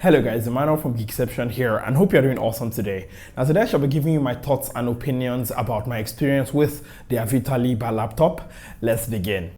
Hello guys, Emmanuel from Geekception here and hope you're doing awesome today. Now today I shall be giving you my thoughts and opinions about my experience with the Avita Liber laptop. Let's begin.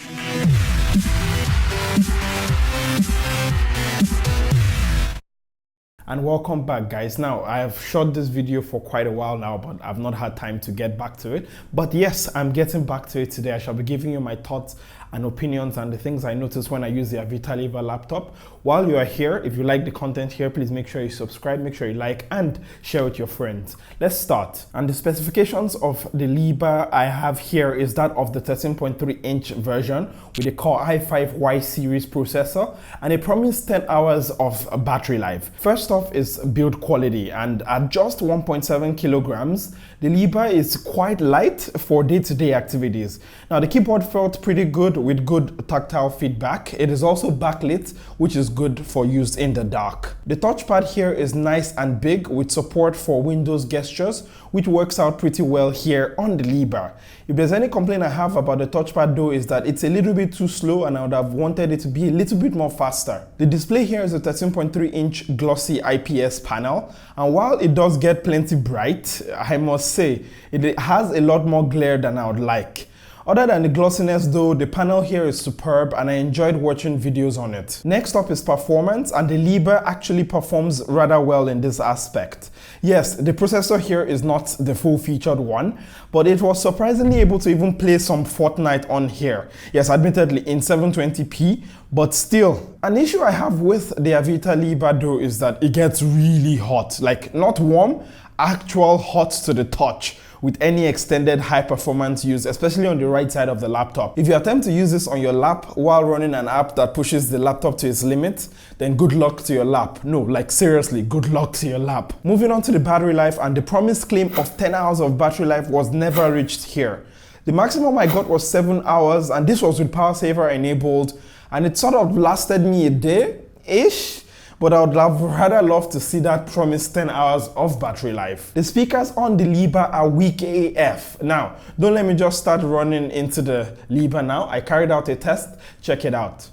And welcome back guys. Now I have shot this video for quite a while now, but I've not had time to get back to it. But yes, I'm getting back to it today. I shall be giving you my thoughts and opinions and the things I noticed when I use the Avita Liber laptop. While you are here, if you like the content here, please make sure you subscribe, make sure you like and share with your friends. Let's start. And the specifications of the Liber I have here is that of the 13.3-inch version with a Core i5Y series processor and a promised 10 hours of battery life. First off is build quality, and at just 1.7 kilograms, the Liber is quite light for day-to-day activities. Now the keyboard felt pretty good with good tactile feedback. It is also backlit, which is good for use in the dark. The touchpad here is nice and big with support for Windows gestures, which works out pretty well here on the Liber. If there's any complaint I have about the touchpad though, is that it's a little bit too slow and I would have wanted it to be a little bit more faster. The display here is a 13.3-inch glossy IPS panel, and while it does get plenty bright, I must say it has a lot more glare than I would like. Other than the glossiness though, the panel here is superb and I enjoyed watching videos on it. Next up is performance, and the Liber actually performs rather well in this aspect. Yes, the processor here is not the full featured one, but it was surprisingly able to even play some Fortnite on here. Yes, admittedly in 720p, but still. An issue I have with the Avita Liber though is that it gets really hot, like not warm, actual hot to the touch with any extended high performance use, especially on the right side of the laptop. If you attempt to use this on your lap while running an app that pushes the laptop to its limit, then good luck to your lap. No, like seriously, good luck to your lap. Moving on to the battery life, and the promised claim of 10 hours of battery life was never reached here. The maximum I got was 7 hours, and this was with power saver enabled, and it sort of lasted me a day-ish. But I would have rather loved to see that promised 10 hours of battery life. The speakers on the Liber are weak AF. Now, don't let me just start running into the Liber now. I carried out a test. Check it out.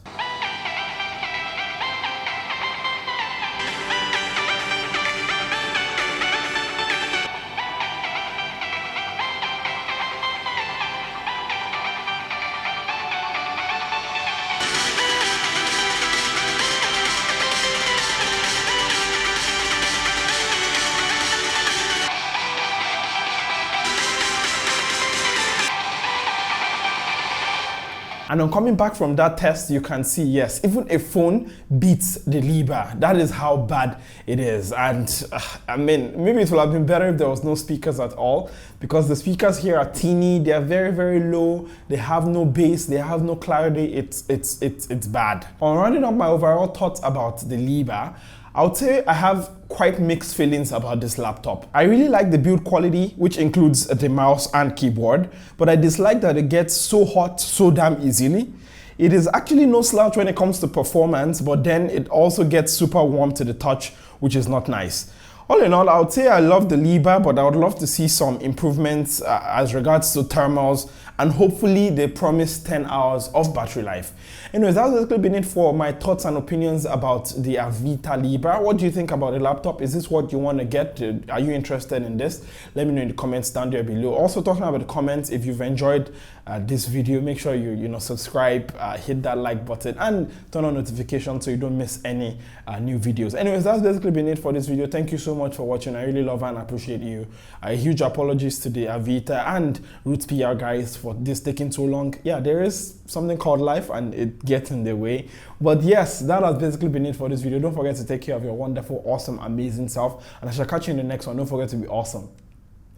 And on coming back from that test, you can see, yes, even a phone beats the Liber. That is how bad it is. And I mean, maybe it would have been better if there was no speakers at all, because the speakers here are teeny, they are very, very low, they have no bass, they have no clarity. It's bad. On rounding up my overall thoughts about the Liber, I would say I have quite mixed feelings about this laptop. I really like the build quality, which includes the mouse and keyboard, but I dislike that it gets so hot so damn easily. It is actually no slouch when it comes to performance, but then it also gets super warm to the touch, which is not nice. All in all, I would say I love the Liber, but I would love to see some improvements as regards to thermals, and hopefully they promise 10 hours of battery life. Anyways, that's basically been it for my thoughts and opinions about the Avita Liber. What do you think about the laptop? Is this what you want to get? Are you interested in this? Let me know in the comments down there below. Also, talking about the comments, if you've enjoyed this video, make sure you subscribe, hit that like button, and turn on notifications so you don't miss any new videos. Anyways, that's basically been it for this video. Thank you so much for watching. I really love and appreciate you. Huge apologies to the Avita and Roots PR guys for this taking so long. Yeah, there is something called life and it gets in the way. But yes, that has basically been it for this video. Don't forget to take care of your wonderful, awesome, amazing self, and I shall catch you in the next one. Don't forget to be awesome.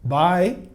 Bye.